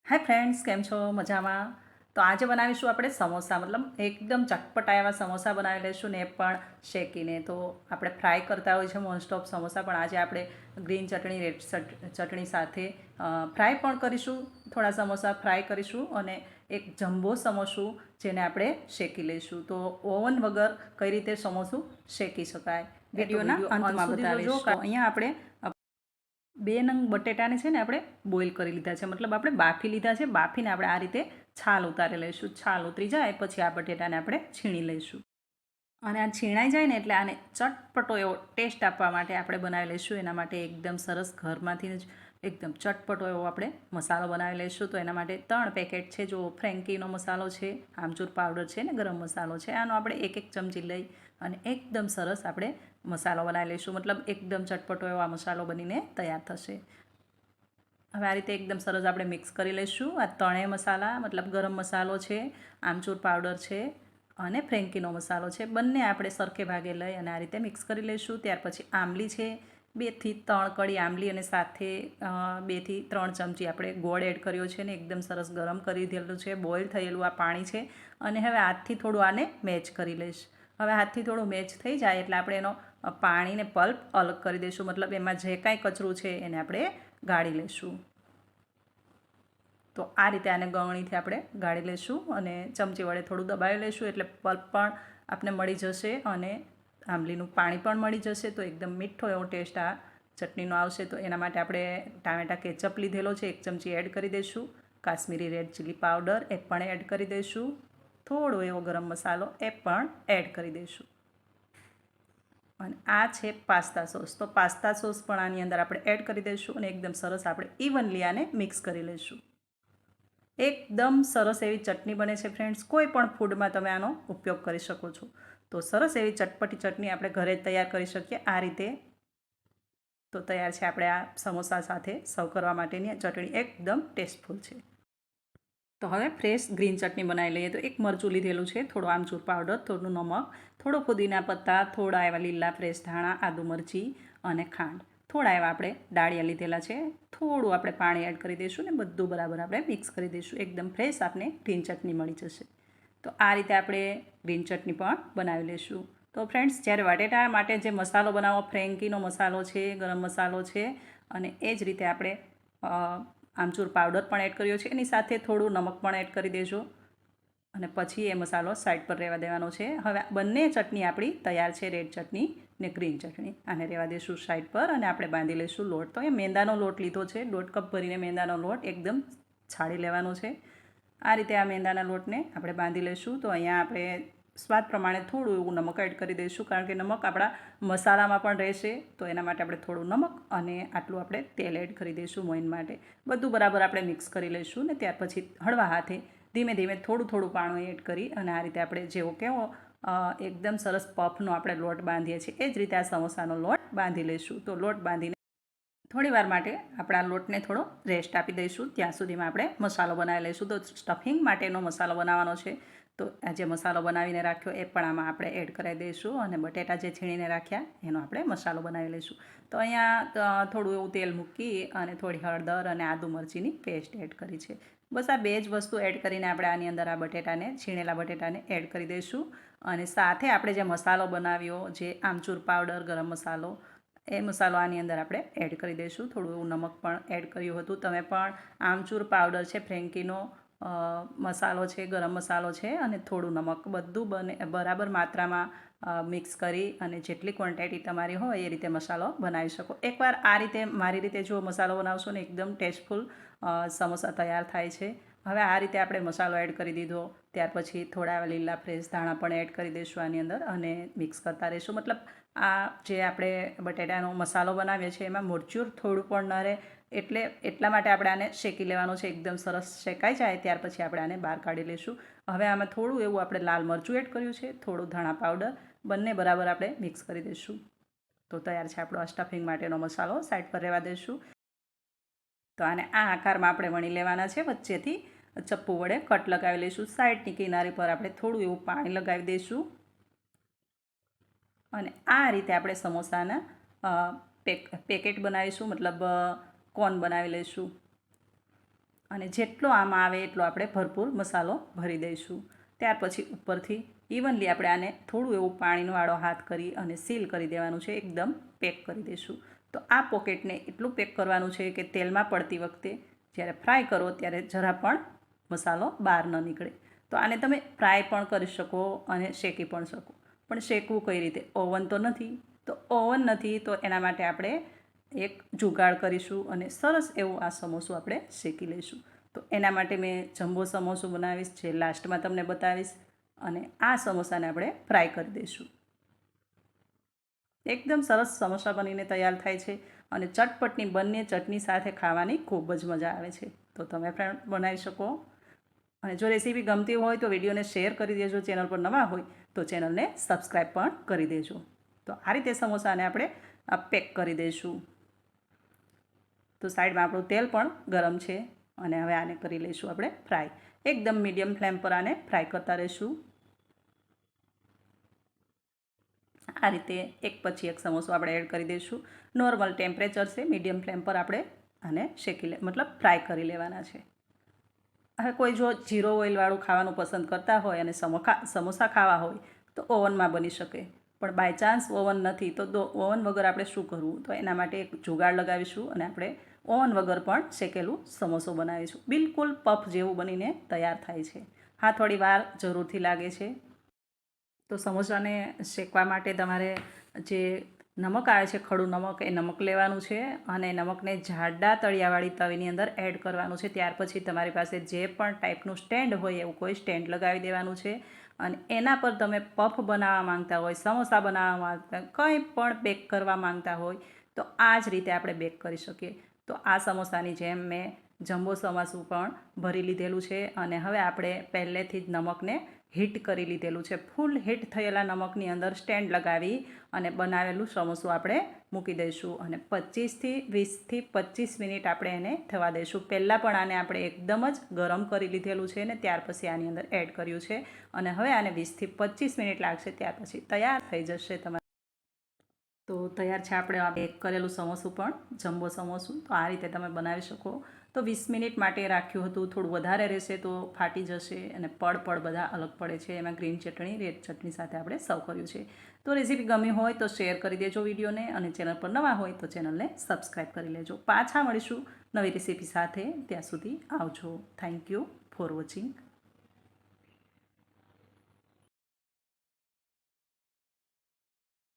Hi friends, કેમ છો? મજામાં? તો આજે બનાવીશું આપણે સમોસા, મતલબ એકદમ ચટપટા એવા સમોસા બનાવી લઈશું ને એ પણ શેકીને. તો આપણે ફ્રાય કરતા હોય છે મોસ્ટ ઓફ સમોસા, પણ આજે આપણે ગ્રીન ચટણી, રેડ ચટણી સાથે ફ્રાય પણ કરીશું. થોડા સમોસા ફ્રાય કરીશું અને એક જમ્બો સમોસું જેને આપણે શેકી લઈશું. તો ઓવન વગર કઈ રીતે સમોસું શેકી શકાય વિડીયોના અંતમાં બતાવીશ. તો અહીંયા આપણે 2 નંગ બટેટાને છે ને આપણે બોઇલ કરી લીધા છે, મતલબ આપણે બાફી લીધા છે. બાફીને આપણે આ રીતે છાલ ઉતારી લઈશું. છાલ ઉતરી જાય પછી આ બટેટાને આપણે છીણી લઈશું. અને આ છીણાઈ જાય ને એટલે આને ચટપટો એવો ટેસ્ટ આપવા માટે આપણે બનાવી લઈશું. એના માટે એકદમ સરસ ઘરમાંથી જ એકદમ ચટપટો એવો આપણે મસાલો બનાવી લઈશું. તો એના માટે 3 પેકેટ છે. જો ફ્રેન્કીનો મસાલો છે, આમચૂર પાવડર છે ને ગરમ મસાલો છે, આનો આપણે 1 ચમચી લઈ અને એકદમ સરસ આપણે મસાલો બનાવી લઈશું. મતલબ એકદમ ચટપટો એવો આ મસાલો બનીને તૈયાર થશે. હવે આ રીતે એકદમ સરસ આપણે મિક્સ કરી લઈશું. આ 3 મસાલા, મતલબ ગરમ મસાલો છે, આમચૂર પાવડર છે અને ફ્રેન્કીનો મસાલો છે, બંને આપણે સરખે ભાગે લઈ અને આ રીતે મિક્સ કરી લઈશું. ત્યાર પછી આંબલી છે, 2 થી 3 કળી આંબલી અને સાથે 2 થી 3 ચમચી આપણે ગોળ એડ કર્યો છે ને એકદમ સરસ ગરમ કરી દીધેલું છે. બોઇલ થયેલું આ પાણી છે અને હવે હાથથી થોડું આને મેચ કરી લઈશ. હવે હાથથી થોડું મેચ થઈ જાય એટલે આપણે એનો પાણીને પલ્પ અલગ કરી દઈશું. મતલબ એમાં જે કાંઈ કચરું છે એને આપણે ગાળી લઈશું. તો આ રીતે આને ગળણીથી આપણે ગાળી લઈશું અને ચમચી વડે થોડું દબાવી લઈશું એટલે પલ્પ પણ આપણે મળી જશે અને આંબલીનું પાણી પણ મળી જશે. તો એકદમ મીઠો એવો ટેસ્ટ આ ચટણીનો આવશે. તો એના માટે આપણે ટામેટા કેચઅપ લીધેલો છે, 1 ચમચી એડ કરી દઈશું. કાશ્મીરી રેડ ચીલી પાવડર એ પણ એડ કરી દઈશું. થોડો એવો ગરમ મસાલો એ પણ એડ કરી દઈશું. અને આ છે પાસ્તા સોસ. તો પાસ્તા સોસ પણ આની અંદર આપણે એડ કરી દઈશું અને એકદમ સરસ આપણે ઇવનલી આને મિક્સ કરી લઈશું. એકદમ સરસ એવી ચટણી બને છે ફ્રેન્ડ્સ. કોઈ પણ ફૂડમાં તમે આનો ઉપયોગ કરી શકો છો. તો સરસ એવી ચટપટી ચટણી આપણે ઘરે જ તૈયાર કરી શકીએ આ રીતે. તો તૈયાર છે આપણે આ સમોસા સાથે સર્વ કરવા માટેની આ ચટણી એકદમ ટેસ્ટફુલ છે. તો હવે ફ્રેશ ગ્રીન ચટણી બનાવી લઈએ. તો 1 મરચું લીધેલું છે, થોડો આમચૂર પાવડર, થોડું નમક, થોડો પુદીના પત્તા, થોડા એવા લીલા ફ્રેશ ધાણા, આદુ મરચી અને ખાંડ, થોડા એવા આપણે ડાળિયા લીધેલા છે. થોડું આપણે પાણી એડ કરી દઈશું ને બધું બરાબર આપણે મિક્સ કરી દઈશું. એકદમ ફ્રેશ આપણે ગ્રીન ચટણી મળી જશે. તો આ રીતે આપણે ગ્રીન ચટણી પણ બનાવી લઈશું. તો ફ્રેન્ડ્સ, જ્યારે બટેટા માટે જે મસાલો બનાવો, ફ્રેન્કીનો મસાલો છે, ગરમ મસાલો છે અને એ જ રીતે આપણે આમચૂર પાવડર પણ એડ કર્યો છે, એની સાથે થોડું નમક પણ એડ કરી દેજો અને પછી એ મસાલો સાઈડ પર રહેવા દેવાનો છે. હવે બંને ચટણી આપણી તૈયાર છે, રેડ ચટણી ને ગ્રીન ચટણી. આને રહેવા દઈશું સાઈડ પર અને આપણે બાંધી લઈશું લોટ. તો એ મેંદાનો લોટ લીધો છે, 1.5 કપ ભરીને મેંદાનો લોટ એકદમ છાળી લેવાનો છે. આ રીતે આ મેંદાના લોટને આપણે બાંધી લઈશું. તો અહીંયા આપણે સ્વાદ પ્રમાણે થોડું એવું નમક એડ કરી દઈશું, કારણ કે નમક આપણા મસાલામાં પણ રહેશે. તો એના માટે આપણે થોડું નમક અને આટલું આપણે તેલ એડ કરી દઈશું મોઈન માટે. બધું બરાબર આપણે મિક્સ કરી લઈશું ને ત્યાર પછી હળવા હાથે ધીમે ધીમે થોડું પાણી એડ કરી અને આ રીતે આપણે જેવો કેવો એકદમ સરસ પફનો આપણે લોટ બાંધીએ છીએ એ જ રીતે આ સમોસાનો લોટ બાંધી લઈશું. તો લોટ બાંધીને થોડી વાર માટે આપણા લોટને થોડો રેસ્ટ આપી દઈશું. ત્યાં સુધીમાં આપણે મસાલો બનાવી લઈશું. તો સ્ટફિંગ માટેનો મસાલો બનાવવાનો છે. તો આ જે મસાલો બનાવીને રાખ્યો એ પણ આમાં આપણે એડ કરાવી દઈશું અને બટેટા જે છીણીને રાખ્યા એનો આપણે મસાલો બનાવી લઈશું. તો અહીંયા થોડું એવું તેલ મૂકી અને થોડી હળદર અને આદુ મરચીની પેસ્ટ એડ કરી છે. બસ આ 2 જ વસ્તુ એડ કરીને આપણે આની અંદર આ બટેટાને, છીણેલા બટેટાને એડ કરી દઈશું અને સાથે આપણે જે મસાલો બનાવ્યો, જે આમચૂર પાવડર, ગરમ મસાલો, એ મસાલો આની અંદર આપણે એડ કરી દઈશું. થોડું એવું નમક પણ એડ કર્યું હતું. તમે પણ આમચૂર પાવડર છે, ફ્રેન્કીનો મસાલો છે, ગરમ મસાલો છે અને થોડું નમક બધું બરાબર માત્રામાં મિક્સ કરી અને જેટલી ક્વોન્ટિટી તમારી હોય એ રીતે મસાલો બનાવી શકો. એકવાર આ રીતે મારી રીતે જો મસાલો બનાવશો ને એકદમ ટેસ્ટફુલ સમોસા તૈયાર થાય છે. હવે આ રીતે આપણે મસાલો એડ કરી દીધો. ત્યાર પછી થોડા લીલા ફ્રેશ ધાણા પણ એડ કરી દઈશું આની અંદર અને મિક્સ કરતા રહીશું. મતલબ આ જે આપણે બટેટાનો મસાલો બનાવીએ છીએ એમાં મરચું થોડું પણ ન રહે, એટલા માટે આપણે આને શેકી લેવાનો છે. એકદમ સરસ શેકાઈ જાય ત્યાર પછી આપણે આને બહાર કાઢી લઈશું. હવે આમાં થોડું એવું આપણે લાલ મરચું એડ કર્યું છે, થોડું ધાણા પાવડર, બંને બરાબર આપણે મિક્સ કરી દઈશું. તો તૈયાર છે આપણો સ્ટફિંગ માટેનો મસાલો. સાઈડ પર રહેવા દઈશું. તો આને આ આકારમાં આપણે વણી લેવાના છે. વચ્ચેથી ચપ્પુ વડે કટ લગાવી લઈશું. સાઈડની કિનારી પર આપણે થોડું એવું પાણી લગાવી દઈશું અને આ રીતે આપણે સમોસાના પેકેટ બનાવીશું, મતલબ કોન બનાવી લઈશું. અને જેટલો આમાં આવે એટલો આપણે ભરપૂર મસાલો ભરી દઈશું. ત્યાર પછી ઉપરથી ઇવનલી આપણે આને થોડું એવું પાણીનો વાળો હાથ કરી અને સીલ કરી દેવાનું છે, એકદમ પેક કરી દઈશું. તો આ પોકેટને એટલું પેક કરવાનું છે કે તેલમાં પડતી વખતે જ્યારે ફ્રાય કરો ત્યારે જરા પણ મસાલો બહાર ન નીકળે. તો આને તમે ફ્રાય પણ કરી શકો અને શેકી પણ શકો. પણ શેકવું કઈ રીતે? ઓવન તો નથી. તો ઓવન નથી તો એના માટે આપણે એક જુગાડ કરીશું અને સરસ એવું આ સમોસું આપણે શેકી લઈશું. તો એના માટે મેં જમ્બો સમોસું બનાવીશ, જે લાસ્ટમાં તમને બતાવીશ. અને આ સમોસાને આપણે ફ્રાય કરી દઈશું. એકદમ સરસ સમોસા બનીને તૈયાર થાય છે અને ચટપટની બંને ચટણી સાથે ખાવાની ખૂબ જ મજા આવે છે. તો તમે પણ બનાવી શકો. અને જો રેસીપી ગમતી હોય તો વિડીયોને શેર કરી દેજો. ચેનલ પર નવા હોય તો ચેનલને સબસ્ક્રાઈબ પણ કરી દેજો. તો આ રીતે સમોસાને આપણે પેક કરી દઈશું. તો સાઈડમાં આપણું તેલ પણ ગરમ છે અને હવે આને કરી લઈશું આપણે ફ્રાય. એકદમ મીડિયમ ફ્લેમ પર આને ફ્રાય કરતા રહીશું. આ રીતે એક પછી એક સમોસો આપણે એડ કરી દઈશું. નોર્મલ ટેમ્પરેચર છે, મીડિયમ ફ્લેમ પર આપણે આને મતલબ ફ્રાય કરી લેવાના છે. હવે કોઈ જો જીરો ઓઇલવાળું ખાવાનું પસંદ કરતા હોય અને સમોસા ખાવા હોય તો ઓવનમાં બની શકે. પણ બાય ચાન્સ ઓવન નથી તો ઓવન વગર આપણે શું કરવું? તો એના માટે એક જુગાડ લગાવીશું અને આપણે ઓવન વગર પણ શેકેલું સમોસો બનાવીશું. બિલકુલ પફ જેવું બનીને તૈયાર થાય છે. હા, થોડી વાર જરૂરથી લાગે છે. તો સમોસાને શેકવા માટે તમારે જે નમક આવે છે, ખડું નમક, એ નમક લેવાનું છે અને નમકને જાડા તળિયાવાળી તવીની અંદર એડ કરવાનું છે. ત્યાર પછી તમારી પાસે જે પણ ટાઈપનું સ્ટેન્ડ હોય એવું કોઈ સ્ટેન્ડ લગાવી દેવાનું છે અને એના પર તમે પફ બનાવવા માંગતા હોય, સમોસા બનાવવા માંગતા હોય, કંઈ પણ બેક કરવા માંગતા હોય તો આ જ રીતે આપણે બેક કરી શકીએ. તો આ સમોસાની જેમ મેં જમ્બો સમોસું પણ ભરી લીધેલું છે અને હવે આપણે પહેલેથી જ નમકને હીટ કરી લીધેલું છે. ફૂલ હીટ થયેલા નમકની અંદર સ્ટેન્ડ લગાવી અને બનાવેલું સમોસું આપણે મૂકી દઈશું અને 20થી 25 મિનિટ આપણે એને થવા દઈશું. પહેલાં પણ આને આપણે એકદમ જ ગરમ કરી લીધેલું છે ને ત્યાર પછી આની અંદર એડ કર્યું છે અને હવે આને 20થી 25 મિનિટ લાગશે, ત્યાર પછી તૈયાર થઈ જશે તમારે. તો તૈયાર છે આપણે આ બેક કરેલું સમોસું પણ, જમ્બો સમોસું. તો આ રીતે તમે બનાવી શકો. તો 20 મિનિટ માટે રાખ્યું હતું, થોડું વધારે રહેશે તો ફાટી જશે અને પડ બધા અલગ પડે છે. એમાં ગ્રીન ચટણી, રેડ ચટણી સાથે આપણે સર્વ કર્યું છે. તો રેસીપી ગમી હોય તો શેર કરી દેજો વિડીયોને અને ચેનલ પર નવા હોય તો ચેનલને સબસ્ક્રાઈબ કરી લેજો. પાછા મળીશું નવી રેસીપી સાથે. ત્યાં સુધી આવજો. Thank you for watching.